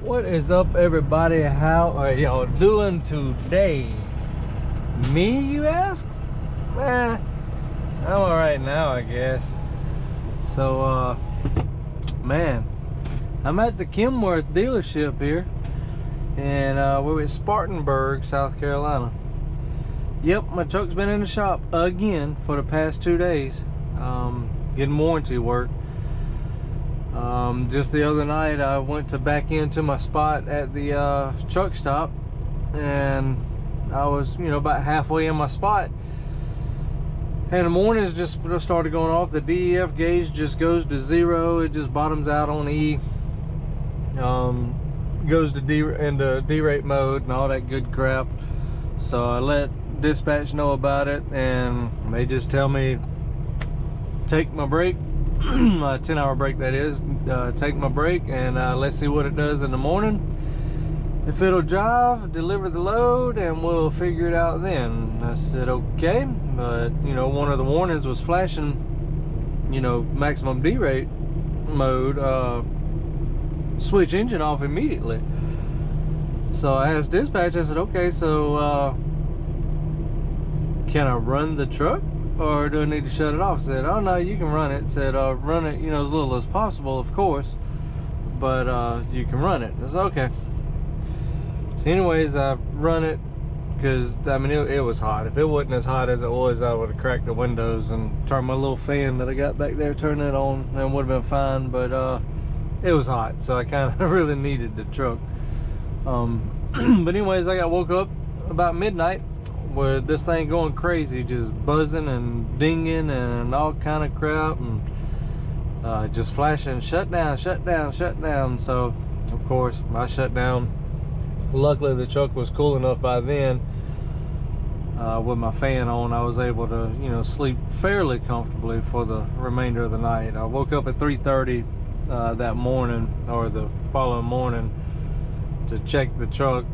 What is up, everybody? How are y'all doing today? Me, you ask? I'm alright now, I guess. So, man, I'm at the Kenworth dealership here, and we're at Spartanburg, South Carolina. Yep, my truck's been in the shop again for the past 2 days, getting warranty work. Just the other night I went to back into my spot at the truck stop, and I was, about halfway in my spot, and the mornings just started going off. The DEF gauge just goes to 0. It just bottoms out on E, goes to into derate mode and all that good crap. So I let dispatch know about it, and they just tell me take my break, my 10-hour break that is, take my break, and let's see what it does in the morning. If it'll drive, deliver the load, and we'll figure it out then. I said okay, but one of the warnings was flashing, maximum derate mode, switch engine off immediately. So I asked dispatch, I said okay, so can I run the truck, or do I need to shut it off? I said, oh no, you can run it. Said run it, as little as possible, of course, but you can run it. I said okay. So anyways, I run it, because it was hot. If it wasn't as hot as it was, I would have cracked the windows and turned my little fan that I got back there, turn it on, and it would have been fine. But it was hot, so I kind of really needed the truck. But anyways, I got woke up about midnight with this thing going crazy, just buzzing and dinging and all kind of crap, and just flashing, shut down, shut down, shut down. So of course I shut down. Luckily the truck was cool enough by then, with my fan on. I was able to sleep fairly comfortably for the remainder of the night. I woke up at 3:30 that morning, or the following morning, to check the truck,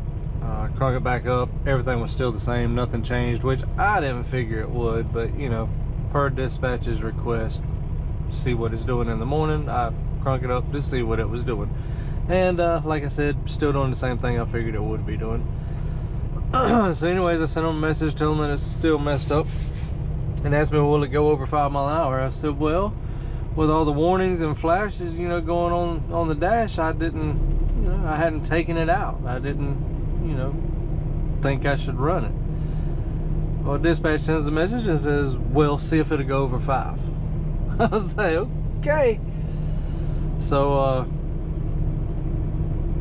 crunk it back up. Everything was still the same, nothing changed, which I didn't figure it would, but per dispatch's request, see what it's doing in the morning. I crunk it up to see what it was doing, and like I said, still doing the same thing I figured it would be doing. So anyways, I sent them a message telling them that it's still messed up, and asked me, will it go over 5 miles an hour? I said, well, with all the warnings and flashes going on the dash, I hadn't taken it out. I didn't think I should run it. Well, dispatch sends a message and says, well, see if it'll go over 5. I was like, okay. So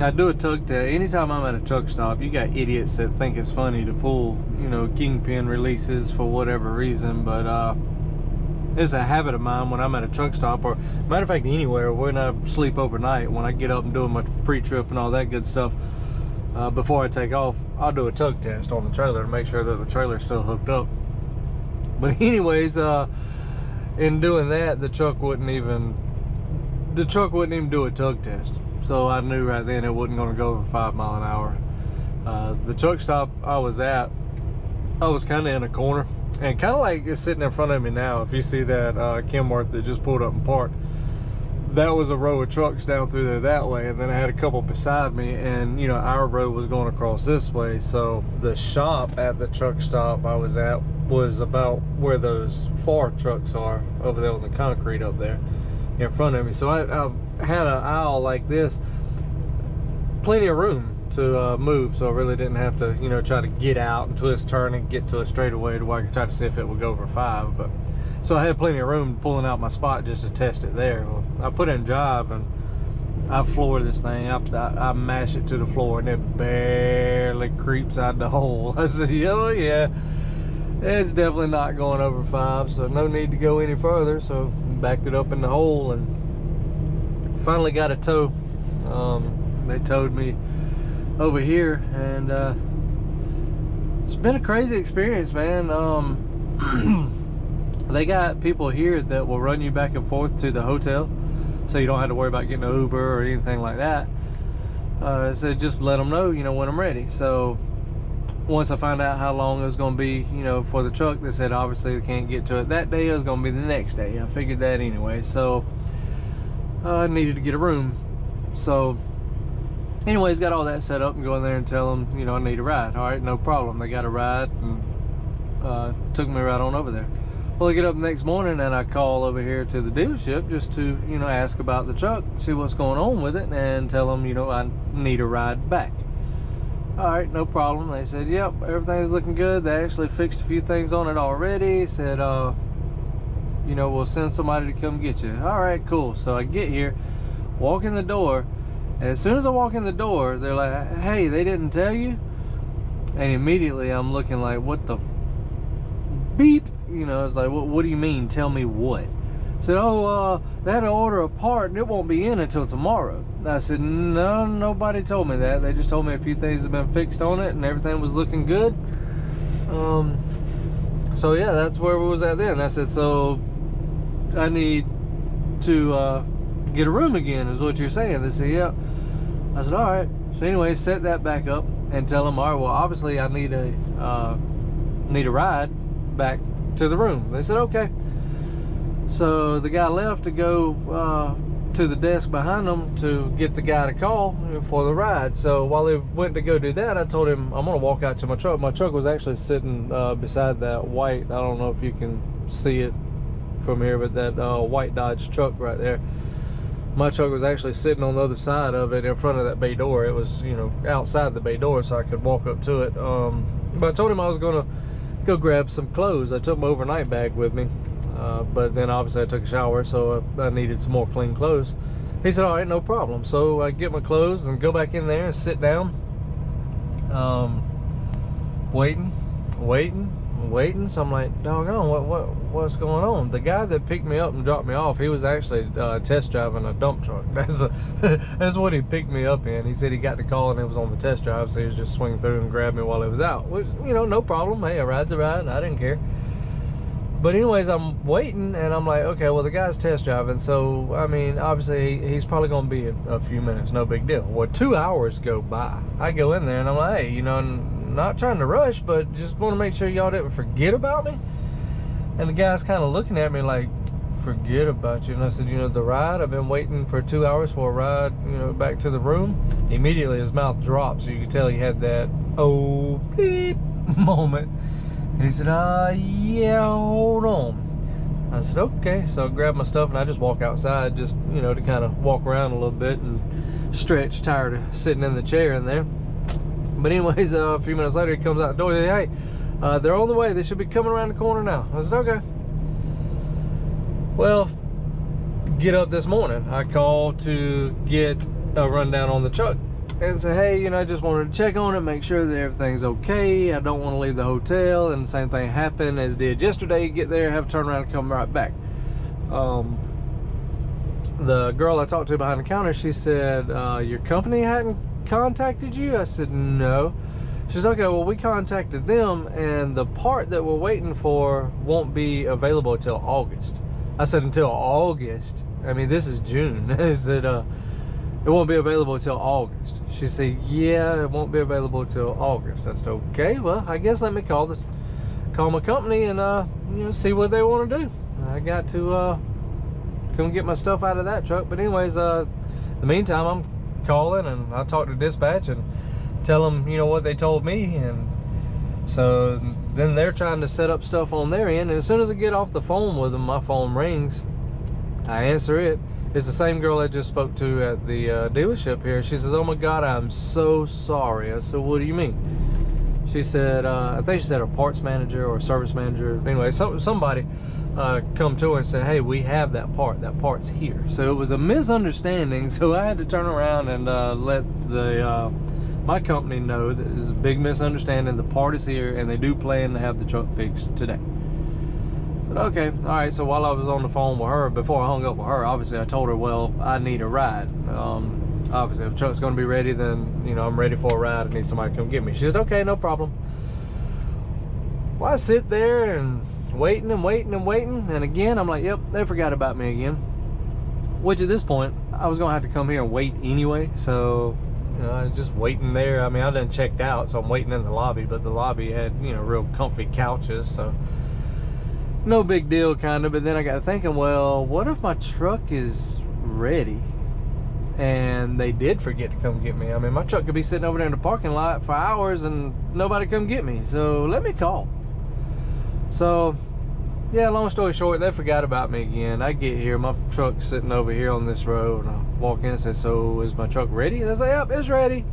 I do a tug test. Anytime I'm at a truck stop, you got idiots that think it's funny to pull kingpin releases for whatever reason, but it's a habit of mine when I'm at a truck stop, or matter of fact anywhere when I sleep overnight. When I get up and doing my pre-trip and all that good stuff, before I take off, I'll do a tug test on the trailer to make sure that the trailer's still hooked up. But anyways, in doing that, the truck wouldn't even do a tug test. So I knew right then it wasn't going to go over 5 miles an hour. The truck stop I was at, I was kind of in a corner, and kind of like it's sitting in front of me now. If you see that Kenworth that just pulled up and parked, that was a row of trucks down through there that way, and then I had a couple beside me, and our road was going across this way. So the shop at the truck stop I was at was about where those far trucks are, over there on the concrete up there in front of me. So I had an aisle like this, plenty of room to move, so I really didn't have to try to get out and twist, turn, and get to a straightaway to where I could try to see if it would go over 5. But so I had plenty of room pulling out my spot just to test it there. Well, I put it in drive, and I floor this thing. I mash it to the floor, and it barely creeps out the hole. I said, oh yeah, it's definitely not going over 5, so no need to go any further. So backed it up in the hole, and finally got a tow. They towed me over here, and it's been a crazy experience, man. They got people here that will run you back and forth to the hotel, so you don't have to worry about getting an Uber or anything like that. So just let them know, when I'm ready. So once I found out how long it was going to be, for the truck, they said obviously they can't get to it that day. It was going to be the next day. I figured that anyway. So I needed to get a room. So Anyways, got all that set up and go in there and tell them, you know, I need a ride. All right, no problem. They got a ride and took me right on over there. Well, I get up the next morning and I call over here to the dealership just to, you know, ask about the truck, see what's going on with it, and tell them, you know, I need a ride back. All right, no problem. They said, yep, everything's looking good. They actually fixed a few things on it already. Said, you know, we'll send somebody to come get you. All right, cool. So I get here, walk in the door, and as soon as I walk in the door, they're like, hey, they didn't tell you? And immediately I'm looking like, what the beep? You know, it's like, what do you mean? Tell me what? I said, oh, they had to order a part and it won't be in until tomorrow. And I said, no, nobody told me that. They just told me a few things have been fixed on it and everything was looking good. So yeah, that's where we was at then. I said, so I need to get a room again, is what you're saying. They said, yeah. I said, all right. So anyway, set that back up and tell them, all right, well, obviously I need a ride back to the room. They said, okay. So the guy left to go to the desk behind them to get the guy to call for the ride. So while he went to go do that, I told him I'm gonna walk out to my truck. My truck was actually sitting beside that white, I don't know if you can see it from here, but that white Dodge truck right there. My truck was actually sitting on the other side of it in front of that bay door. It was, you know, outside the bay door, so I could walk up to it. But I told him I was gonna go grab some clothes. I took my overnight bag with me, but then obviously I took a shower, so I needed some more clean clothes. He said, all right, no problem. So I get my clothes and go back in there and sit down, waiting. So I'm like, doggone, what's going on? The guy that picked me up and dropped me off, he was actually test driving a dump truck. That's what he picked me up in. He said he got the call and it was on the test drive, so he was just swinging through and grabbed me while it was out, which, you know, no problem. Hey, a ride's a ride. I didn't care. But anyways, I'm waiting and I'm like, okay, well, the guy's test driving, so I mean, obviously he's probably gonna be a few minutes, no big deal. Well, 2 hours go by. I go in there and I'm like, hey, you know, not trying to rush, but just want to make sure y'all didn't forget about me. And the guy's kind of looking at me like, forget about you. And I said, you know, the ride, I've been waiting for 2 hours for a ride, you know, back to the room. Immediately his mouth dropped, so you could tell he had that oh beep moment. And he said, yeah, hold on. I said, okay. So I grabbed my stuff and I just walk outside, just, you know, to kind of walk around a little bit and stretch, tired of sitting in the chair in there. But anyways, a few minutes later, he comes out the door and says, hey, they're on the way. They should be coming around the corner now. I said, okay. Well, get up this morning. I called to get a rundown on the truck and say, hey, you know, I just wanted to check on it, make sure that everything's okay. I don't want to leave the hotel. And the same thing happened as did yesterday. Get there, have to turn around and come right back. The girl I talked to behind the counter, she said, your company hadn't contacted you? I said, no. She's okay, well, we contacted them and the part that we're waiting for won't be available until August. I said, until August? I mean, this is June. I said, it won't be available until August. She said, yeah, it won't be available until August. I said, okay, well, I guess let me call my company and you know, see what they want to do. I got to come get my stuff out of that truck. But anyways, in the meantime, I'm calling and I talk to dispatch and tell them, you know, what they told me. And so then they're trying to set up stuff on their end, and as soon as I get off the phone with them, my phone rings. I answer it. It's the same girl I just spoke to at the dealership here. She says, oh my God, I'm so sorry. I said, what do you mean? She said, I think she said a parts manager or service manager. Anyway, somebody come to her and said, hey, we have that part. That part's here. So it was a misunderstanding. So I had to turn around and let my company know that there's a big misunderstanding. The part is here, and they do plan to have the truck fixed today. I said, okay, all right. So while I was on the phone with her, before I hung up with her, obviously I told her, well, I need a ride. Obviously, if the truck's going to be ready, then, you know, I'm ready for a ride. I need somebody to come get me. She said, okay, no problem. Well, I sit there and waiting, and again, I'm like, yep, they forgot about me again. Which at this point, I was going to have to come here and wait anyway, so, you know, I was just waiting there. I mean, I done checked out, so I'm waiting in the lobby, but the lobby had, you know, real comfy couches, so no big deal, kind of. But then I got thinking, well, what if my truck is ready and they did forget to come get me. I mean, my truck could be sitting over there in the parking lot for hours and nobody come get me. So let me call. So yeah, long story short, they forgot about me again. I get here, my truck's sitting over here on this road, and I walk in and say, so is my truck ready? And they say, yep, it's ready.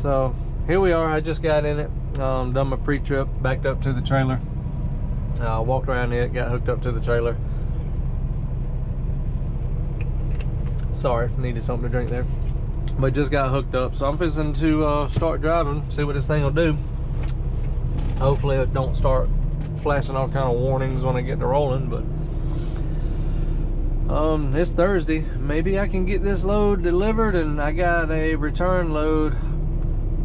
So here we are. I just got in it, done my pre-trip, backed up to the trailer, walked around it, got hooked up to the trailer. Sorry, needed something to drink there, but just got hooked up. So I'm fixing to start driving, see what this thing will do. Hopefully it don't start flashing all kind of warnings when I get to rolling, but it's Thursday. Maybe I can get this load delivered, and I got a return load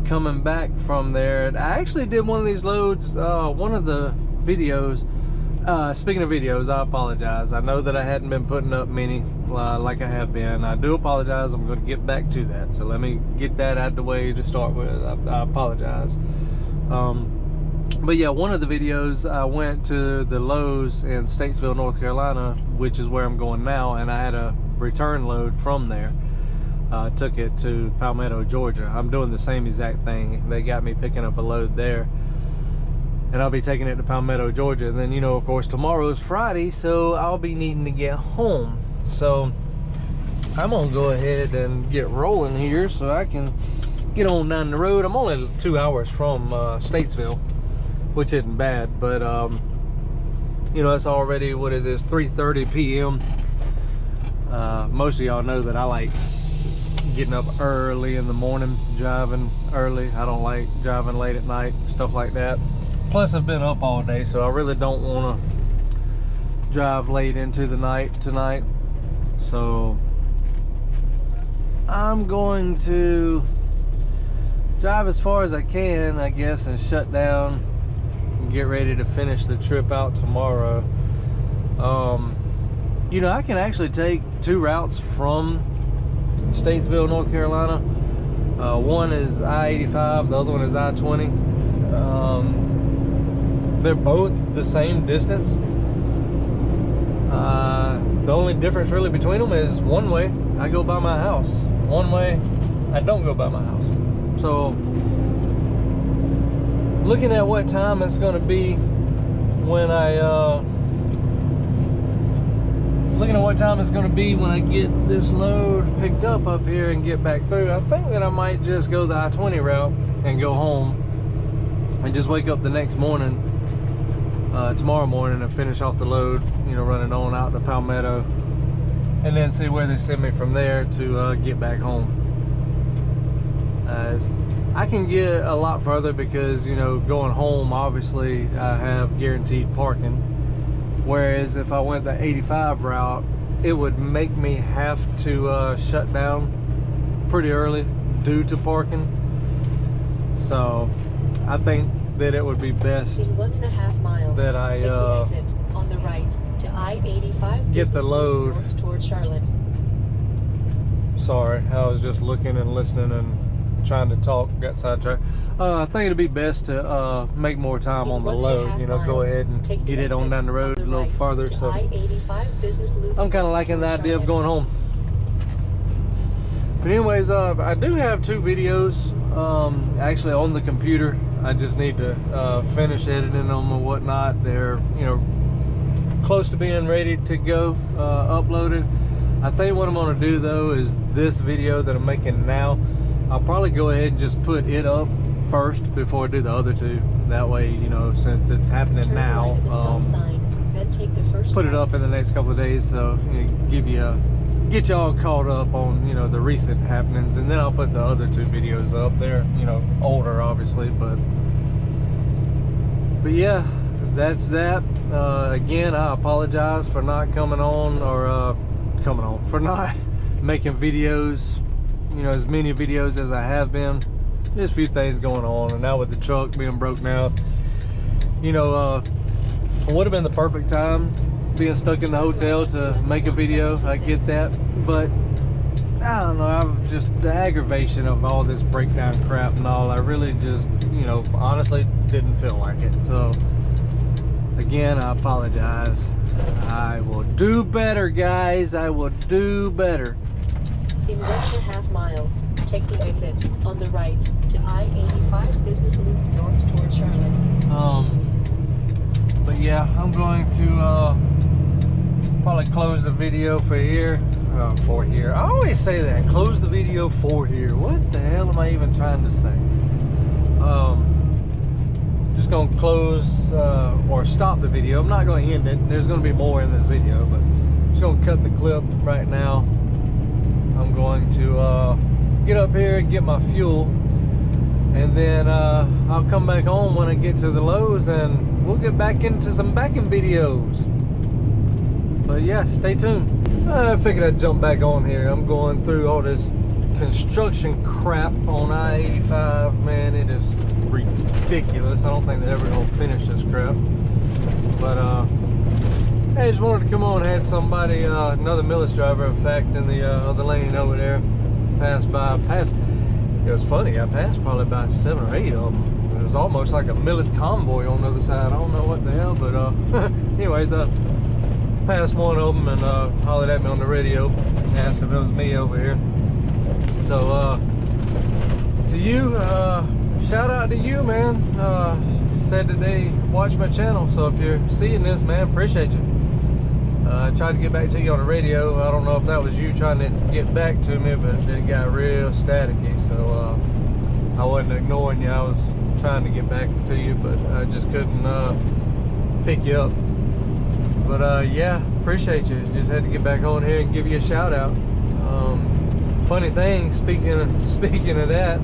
coming back from there. I actually did one of these loads, one of the videos. Speaking of videos, I apologize. I know that I hadn't been putting up many like I have been. I do apologize. I'm going to get back to that, so let me get that out of the way to start with. I apologize. But yeah, one of the videos, I went to the Lowe's in Statesville, North Carolina, which is where I'm going now, and I had a return load from there. Took it to Palmetto, Georgia. I'm doing the same exact thing. They got me picking up a load there, and I'll be taking it to Palmetto, Georgia. And then, you know, of course, tomorrow's Friday, so I'll be needing to get home. So I'm gonna go ahead and get rolling here so I can get on down the road. I'm only 2 hours from Statesville, which isn't bad, but you know, it's already, what is this, 3:30 p.m. Most of y'all know that I like getting up early in the morning, driving early. I don't like driving late at night, stuff like that. Plus I've been up all day, so I really don't want to drive late into the night tonight. So I'm going to drive as far as I can, I guess, and shut down and get ready to finish the trip out tomorrow. You know, I can actually take two routes from Statesville, North Carolina. One is I-85, the other one is I-20. They're both the same distance. The only difference really between them is one way I go by my house, one way I don't go by my house. So looking at what time it's going to be when I get this load picked up here and get back through, I think that I might just go the I-20 route and go home and just wake up the next morning, tomorrow morning, and finish off the load, you know, running on out to Palmetto, and then see where they send me from there to get back home. I can get a lot further because, you know, going home, obviously I have guaranteed parking, whereas if I went the 85 route, it would make me have to shut down pretty early due to parking. So I think that it would be best in 1.5 miles that I take the exit on the right to I-85 get the load north towards Charlotte. Sorry, I was just looking and listening and trying to talk, got sidetracked. I think it'd be best to make more time on the load, you know, go ahead and get it on down the road a little farther. So I'm kind of liking the idea of going home. But anyways, I do have two videos actually on the computer. I just need to finish editing them and whatnot. They're, you know, close to being ready to go, uploaded. I think what I'm going to do though is this video that I'm making now, I'll probably go ahead and just put it up first before I do the other two. That way, you know, since it's happening now, put it up in the next couple of days, so you know, get y'all caught up on, you know, the recent happenings, and then I'll put the other two videos up there, you know, older obviously, but yeah, that's that. Again, I apologize for not coming on, or for not making videos, you know, as many videos as I have been. There's a few things going on, and now with the truck being broke now, you know, it would have been the perfect time being stuck in the hotel to make a video. I get that, but I don't know, I've just, the aggravation of all this breakdown crap and all, I really just, you know, honestly didn't feel like it. So again, I apologize. I will do better, guys. I will do better. In 1.5 miles, take the exit on the right to I-85 Business Loop north toward Charlotte. But yeah, I'm going to probably close the video for here. I always say that, close the video for here. What the hell am I even trying to say? Just gonna close or stop the video. I'm not gonna end it. There's gonna be more in this video, but I'm just gonna cut the clip right now. I'm going to get up here and get my fuel, and then I'll come back home when I get to the Lowe's, and we'll get back into some backing videos. But yeah, stay tuned. I figured I'd jump back on here. I'm going through all this construction crap on I-85. Man, it is ridiculous. I don't think they're ever gonna finish this crap. But I just wanted to come on. Had somebody, another Millis driver, in fact, in the other lane over there, passed by. It was funny. I passed probably about 7 or 8 of them. It was almost like a Millis convoy on the other side. I don't know what the hell, but anyways, passed one of them and hollered at me on the radio, asked if it was me over here. So to you, shout out to you, man. Said that they watch my channel, so if you're seeing this, man, appreciate you. I tried to get back to you on the radio. I don't know if that was you trying to get back to me, but it got real staticky, so I wasn't ignoring you. I was trying to get back to you, but I just couldn't pick you up. But yeah, appreciate you. Just had to get back on here and give you a shout out. Funny thing, speaking of that,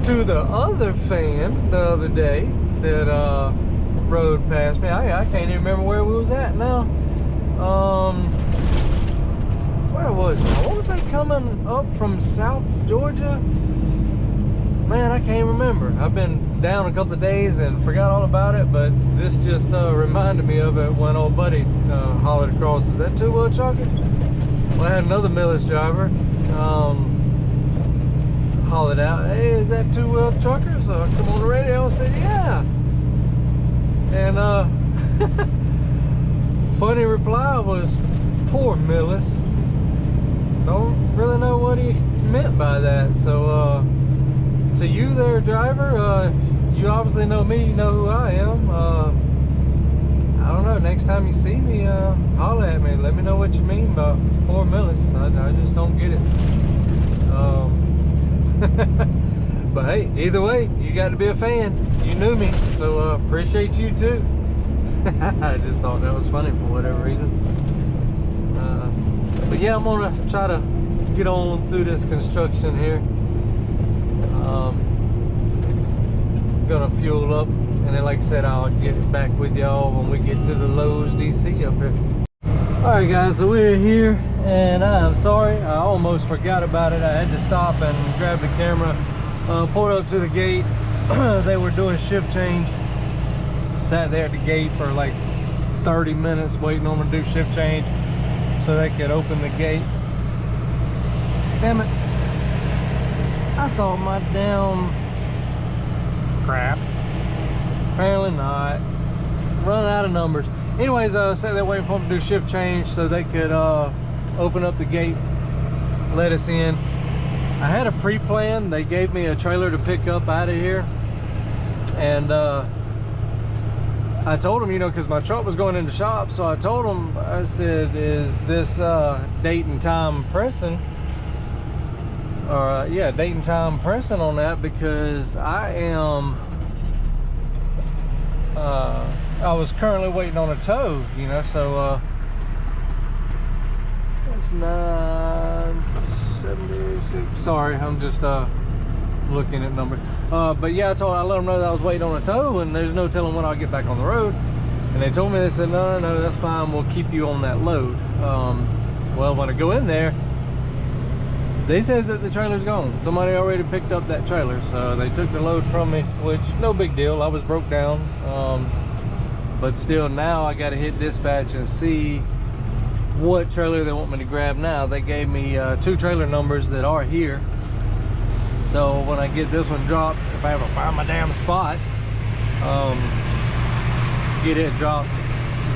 to the other fan the other day that rode past me, I can't even remember where we was at now. Where was it? What was I coming up from South Georgia? Man, I can't remember. I've been down a couple of days and forgot all about it, but this just reminded me of it when old buddy hollered across. Is that two-wheel trucker? Well, I had another Millis driver hollered out, hey, is that two-wheel trucker? So I come on the radio and said, yeah. And funny reply was, poor Millis. Don't really know what he meant by that. So to you there, driver, you obviously know me, you know who I am. I don't know, next time you see me, holler at me, let me know what you mean by poor Millis. I just don't get it. But hey, either way, you got to be a fan. You knew me, so appreciate you too. I just thought that was funny for whatever reason. But yeah, I'm gonna try to get on through this construction here. Gonna fuel up, and then like I said, I'll get back with y'all when we get to the Lowe's DC up here. Alright guys, so we're here, and I'm sorry, I almost forgot about it. I had to stop and grab the camera, pulled up to the gate. They were doing shift change. Sat there at the gate for like 30 minutes waiting on them to do shift change so they could open the gate. Damn it. I thought my damn crap. Apparently not. Running out of numbers. Anyways, sat there waiting for them to do shift change so they could open up the gate, let us in. I had a pre-plan. They gave me a trailer to pick up out of here, and I told them, you know, because my truck was going into shop, so I told them, I said, is this date and time pressing? Or yeah, date and time pressing on that, because I am I was currently waiting on a tow, you know, so it's 976. Sorry, I'm just looking at numbers. But yeah, I let them know that I was waiting on a tow, and there's no telling when I'll get back on the road. And they told me, they said, no, that's fine, we'll keep you on that load. Well, when I go in there, they said that the trailer's gone. Somebody already picked up that trailer, so they took the load from me, which no big deal. I was broke down, but still, now I got to hit dispatch and see what trailer they want me to grab now. They gave me 2 trailer numbers that are here, so when I get this one dropped, if I ever find my damn spot, get it dropped,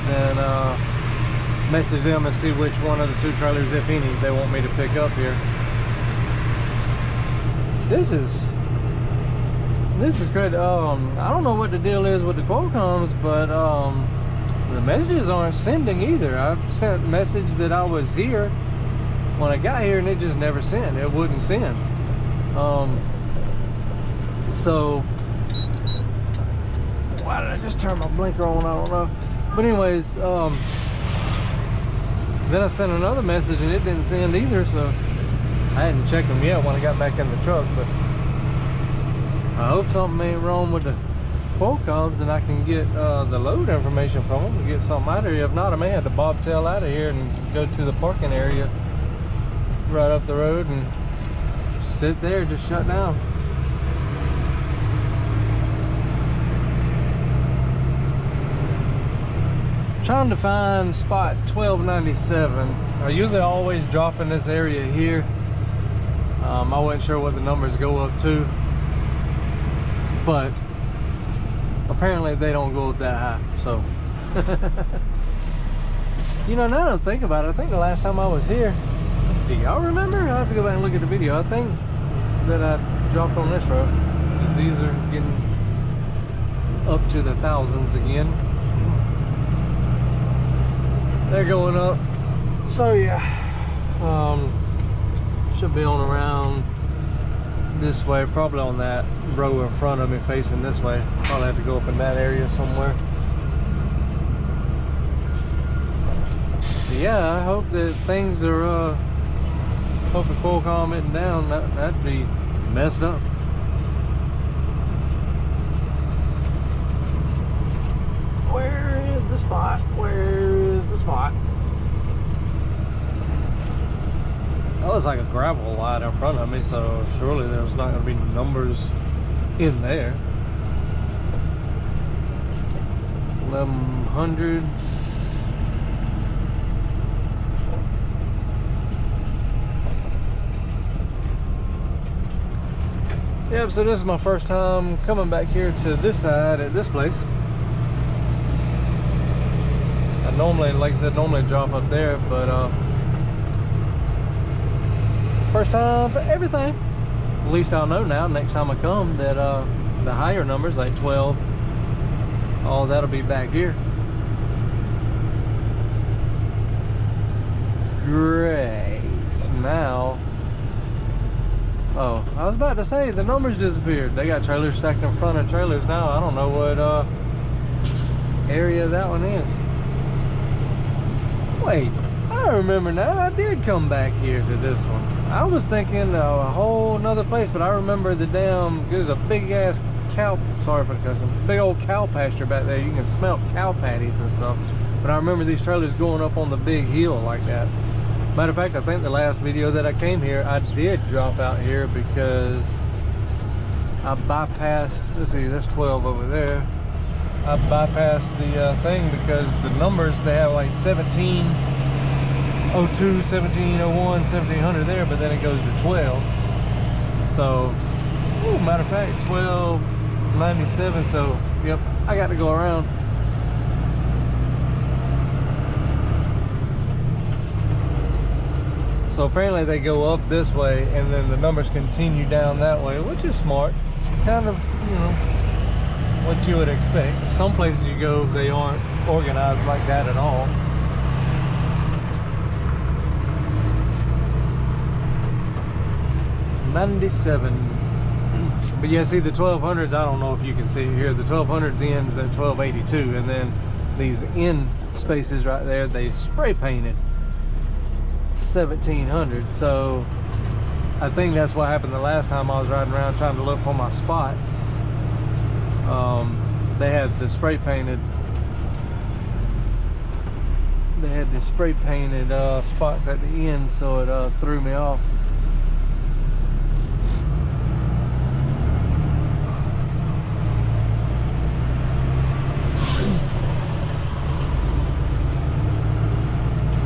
then message them and see which one of the 2 trailers, if any, they want me to pick up here. This is great. I don't know what the deal is with the Qualcomms, but the messages aren't sending either. I've sent message that I was here when I got here, and it just never sent. It wouldn't send. So why did I just turn my blinker on? I don't know. But anyways, then I sent another message and it didn't send either, so I hadn't checked them yet when I got back in the truck. But I hope something ain't wrong with the Qualcomms and I can get the load information from them and get something out of here. If not, I may have to bobtail out of here and go to the parking area right up the road and sit there, just shut down. Trying to find spot 1297. I usually always drop in this area here. I wasn't sure what the numbers go up to, but apparently they don't go up that high. So you know, now that I think about it, I think the last time I was here, do y'all remember? I have to go back and look at the video. I think that I dropped on this road, because these are getting up to the thousands again. They're going up. So yeah, should be on around this way, probably on that row in front of me facing this way. Probably have to go up in that area somewhere. But yeah, I hope that things are hope the Qualcomm isn't down. That'd be messed up. Where is the spot? Where is the spot? That looks like a gravel lot in front of me, so surely there's not going to be numbers in there. 1100s. Yep, so this is my first time coming back here to this side at this place. I normally, like I said, normally drop up there, but first time for everything. At least I'll know now next time I come that the higher numbers, like 12, all that'll be back here. Great. Now, oh, I was about to say the numbers disappeared. They got trailers stacked in front of trailers now. I don't know what area that one is. Wait, I remember now. I did come back here to this one. I was thinking a whole nother place, but I remember the damn, there's a big ass cow, sorry for cussing, big old cow pasture back there. You can smell cow patties and stuff. But I remember these trailers going up on the big hill like that. Matter of fact, I think the last video that I came here, I did drop out here because I bypassed, let's see, that's 12 over there. I bypassed the thing because the numbers, they have like 1702, 1701, 1700 there, but then it goes to 12. So, ooh, matter of fact, 1297, so, yep, I got to go around. So apparently they go up this way and then the numbers continue down that way, which is smart. Kind of, you know, what you would expect. Some places you go, they aren't organized like that at all. '97. But yeah, see the 1200s, I don't know if you can see it here. The 1200s ends at 1282, and then these end spaces right there, they spray painted 1700. So I think that's what happened the last time I was riding around trying to look for my spot. They had the spray painted spots at the end, so it threw me off.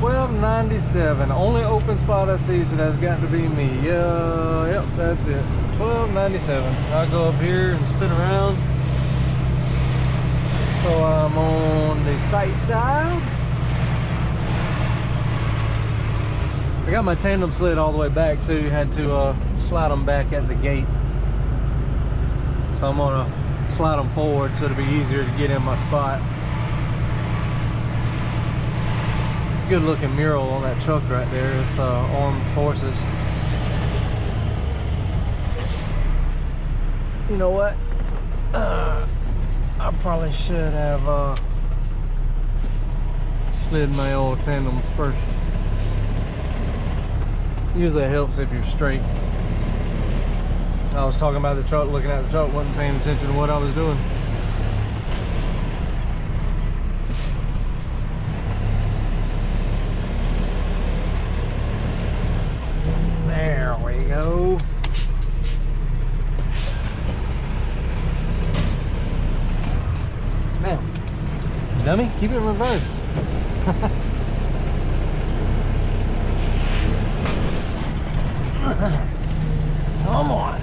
$12.97, only open spot I see, so that's got to be me. Yeah, yep, that's it. $12.97. I'll go up here and spin around. So I'm on the site side. got my tandem slid all the way back too. Had to slide them back at the gate. So I'm gonna slide them forward so it'll be easier to get in my spot. It's a good looking mural on that truck right there. It's Armed Forces. You know what? I probably should have slid my old tandems first. Usually it helps if you're straight. I was talking about the truck, looking at the truck, wasn't paying attention to what I was doing. There we go. Now, dummy, keep it in reverse. Come on.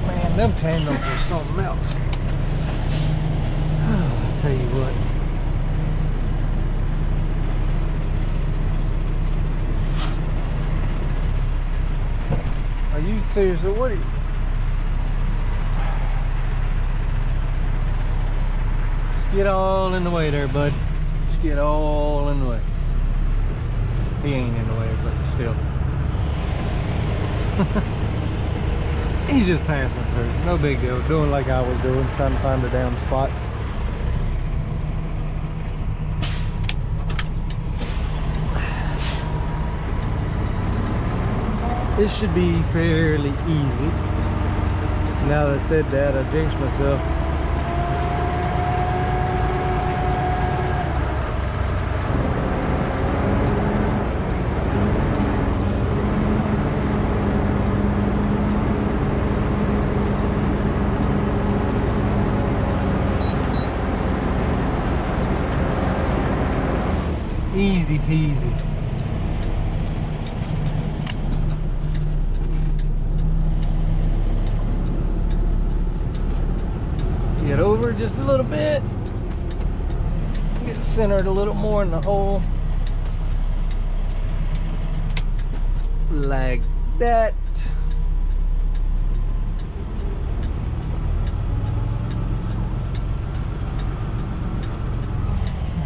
Man, them tandems are something else. I'll tell you what. Are you serious? What are you? Just get all in the way there, bud. Just get all in the way. He ain't in the way, but still. He's just passing through. No big deal. Doing like I was doing, trying to find the damn spot. This should be fairly easy. Now that I said that, I jinxed myself. Easy peasy. Get over just a little bit. Get centered a little more in the hole. Like that.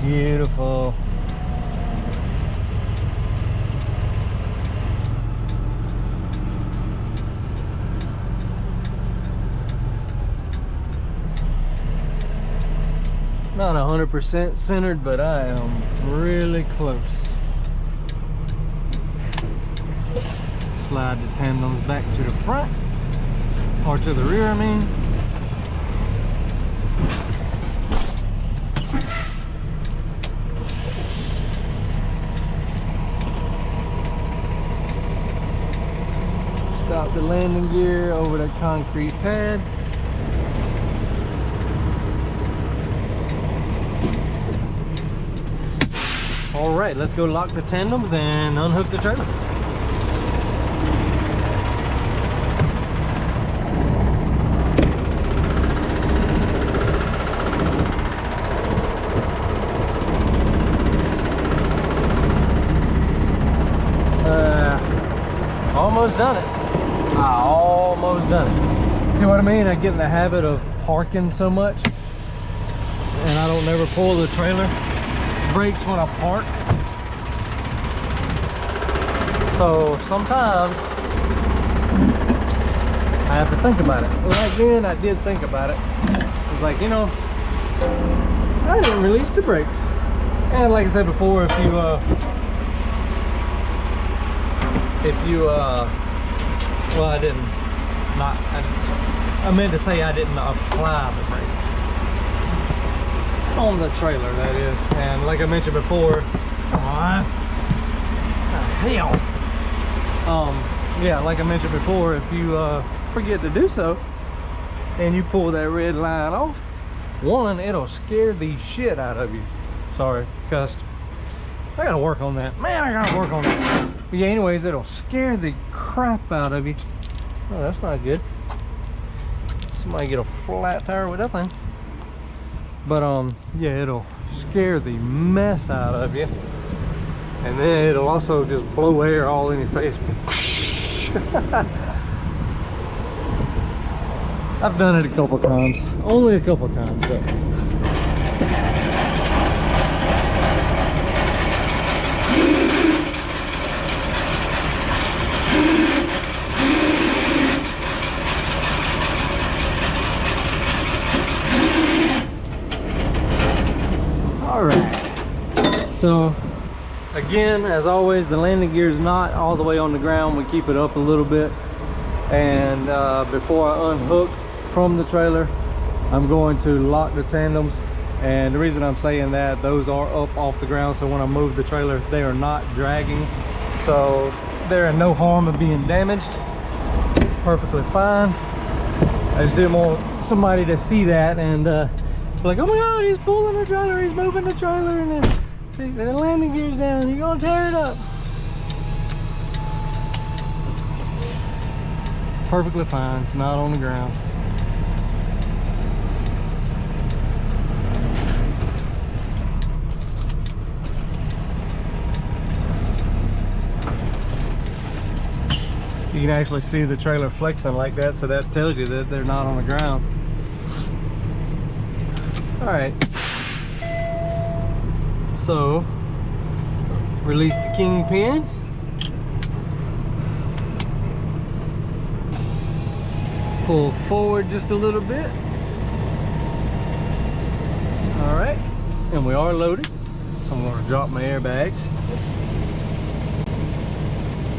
Beautiful. Not 100% centered, but I am really close. Slide the tandems back to the front, or to the rear, I mean. Stop the landing gear over the concrete pad. All right, let's go lock the tandems and unhook the trailer. Almost done it. I almost done it. See what I mean? I get in the habit of parking so much, and I don't never pull the trailer brakes when I park. So sometimes I have to think about it. Right then I did think about it. It was like, you know, I didn't release the brakes. And like I said before, if you well, I didn't, I meant to say I didn't apply the brakes on the trailer, that is. And like I mentioned before, come on, hell. Yeah, like I mentioned before, if you forget to do so and you pull that red line off, one, it'll scare the shit out of you. Sorry, cussed. I gotta work on that, man. I gotta work on that. But yeah, anyways, it'll scare the crap out of you. Oh, that's not good. Somebody get a flat tire with that thing. But yeah, it'll scare the mess out of you, and then it'll also just blow air all in your face. I've done it a couple times, only a couple times though. All right, so again, as always, the landing gear is not all the way on the ground. We keep it up a little bit, and before I unhook from the trailer, I'm going to lock the tandems. And the reason I'm saying that, those are up off the ground, so when I move the trailer, they are not dragging, so they're in no harm of being damaged. Perfectly fine. I just didn't want somebody to see that and like, oh my god, he's pulling the trailer, he's moving the trailer, and then see, the landing gear's down, you're gonna tear it up. Perfectly fine, it's not on the ground. You can actually see the trailer flexing like that, so that tells you that they're not on the ground. All right, so release the kingpin. Pull forward just a little bit. All right, and we are loaded. So I'm going to drop my airbags.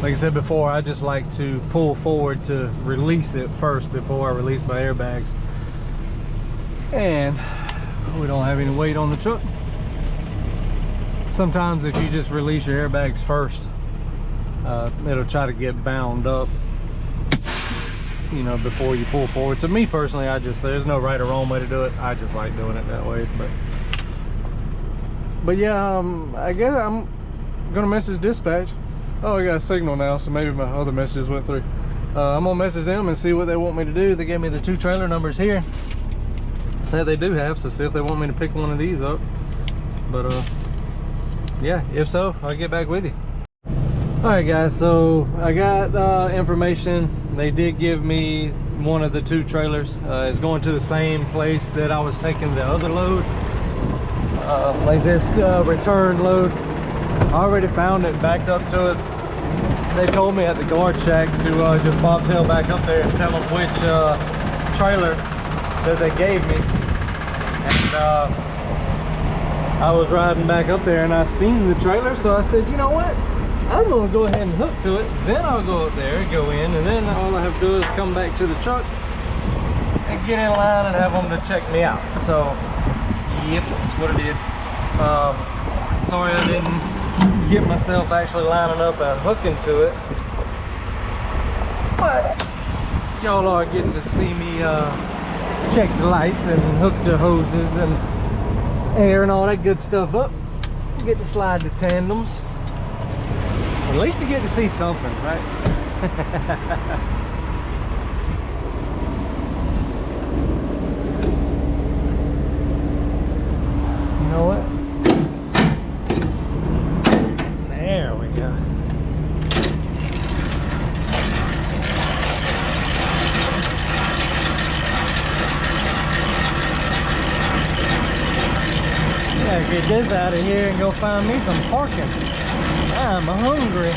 Like I said before, I just like to pull forward to release it first before I release my airbags. And we don't have any weight on the truck. Sometimes if you just release your airbags first, it'll try to get bound up, you know, before you pull forward. So me personally, there's no right or wrong way to do it. I just like doing it that way. But yeah, I guess I'm gonna message dispatch. Oh, I got a signal now, so maybe my other messages went through. I'm gonna message them and see what they want me to do. They gave me the 2 trailer numbers here that they do have, so see if they want me to pick one of these up. But yeah, if so, I'll get back with you. All right guys, so I got information. They did give me one of the 2 trailers. It's going to the same place that I was taking the other load. Like this return load. I already found it, backed up to it. They told me at the guard shack to just bobtail back up there and tell them which trailer that they gave me. And I was riding back up there and I seen the trailer, so I said, you know what, I'm gonna go ahead and hook to it, then I'll go up there and go in, and then all I have to do is come back to the truck and get in line and have them to check me out. So yep, that's what I did. Sorry I didn't get myself actually lining up and hooking to it, but y'all are getting to see me check the lights and hook the hoses and air and all that good stuff up. Get to slide the tandems. At least you get to see something, right? You know what? There we go. Gotta get this out of here and go find me some parking. I'm hungry.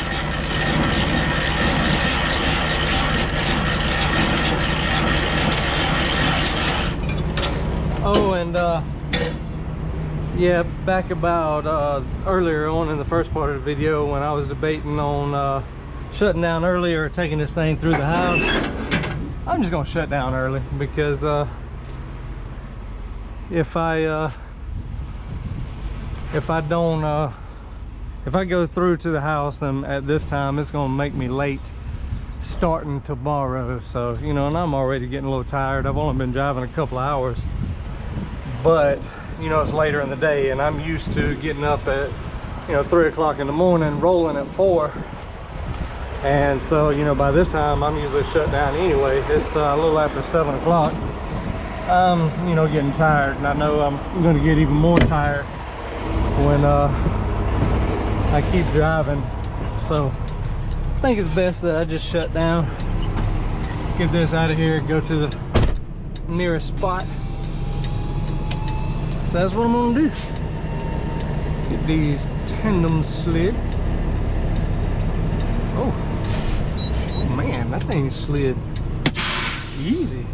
Oh, and yeah, back about earlier on in the first part of the video when I was debating on shutting down early or taking this thing through the house, I'm just gonna shut down early because if I go through to the house, then at this time it's gonna make me late starting tomorrow. So, you know, and I'm already getting a little tired. I've only been driving a couple of hours, but you know, it's later in the day and I'm used to getting up at, you know, 3 o'clock in the morning, rolling at 4. And so, you know, by this time I'm usually shut down anyway. It's a little after 7 o'clock. I'm, you know, getting tired, and I know I'm going to get even more tired when I keep driving. So I think it's best that I just shut down, get this out of here, go to the nearest spot. So that's what I'm gonna do. Get these tandems slid. Oh man, that thing slid easy.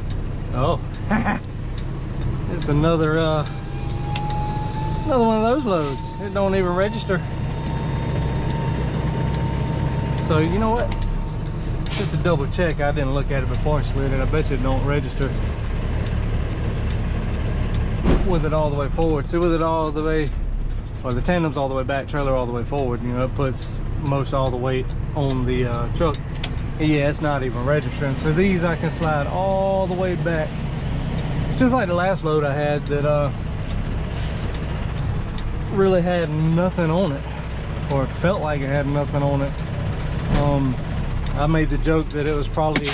Oh, it's another one of those loads. It don't even register. So you know what? Just to double check, I didn't look at it before I slid it. I bet you it don't register with it all the way forward. See, with it all the way, or the tandem's all the way back, trailer all the way forward, you know, it puts most all the weight on the truck. Yeah, it's not even registering. So these I can slide all the way back. It's just like the last load I had that really had nothing on it, or it felt like it had nothing on it. I made the joke that it was probably a,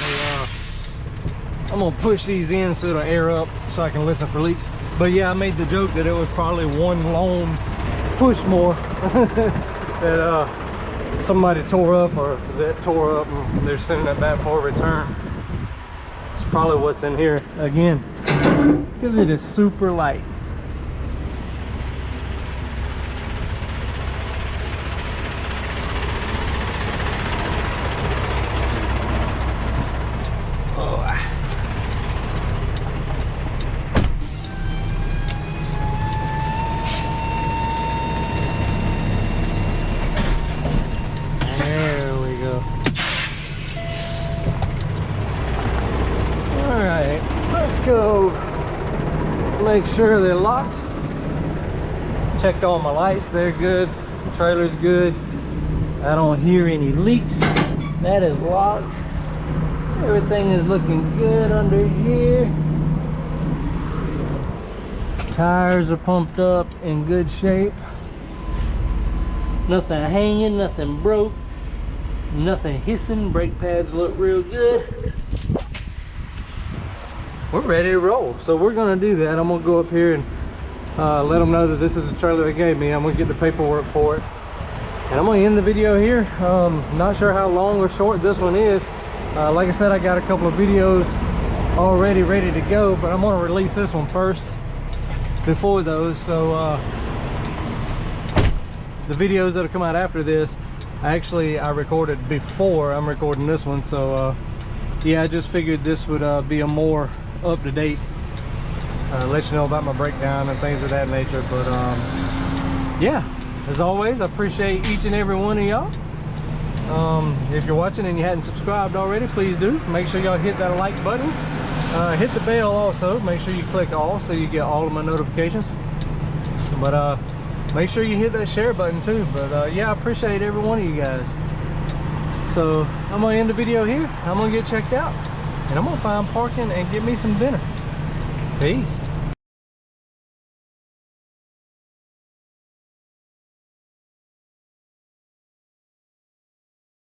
I'm gonna push these in so it'll air up so I can listen for leaks. But yeah, I made the joke that it was probably one lone push more that somebody tore up, or that tore up and they're sending it back for a return. It's probably what's in here again, because it is super light. Go make sure they're locked. Checked all my lights, they're good. The trailer's good. I don't hear any leaks. That is locked. Everything is looking good under here. Tires are pumped up in good shape. Nothing hanging, nothing broke, nothing hissing. Brake pads look real good. We're ready to roll, so we're gonna do that. I'm gonna go up here and let them know that this is a trailer they gave me. I'm gonna get the paperwork for it, and I'm gonna end the video here. Not sure how long or short this one is. Like I said, I got a couple of videos already ready to go, but I'm gonna release this one first before those. So the videos that'll come out after this, I recorded before I'm recording this one. So yeah, I just figured this would be a more up-to-date, let you know about my breakdown and things of that nature. But yeah, as always, I appreciate each and every one of y'all. If you're watching and you hadn't subscribed already, please do. Make sure y'all hit that like button, hit the bell also. Make sure you click all so you get all of my notifications. But make sure you hit that share button too. But yeah, I appreciate every one of you guys. So I'm gonna end the video here. I'm gonna get checked out, and I'm gonna find parking and get me some dinner. Peace.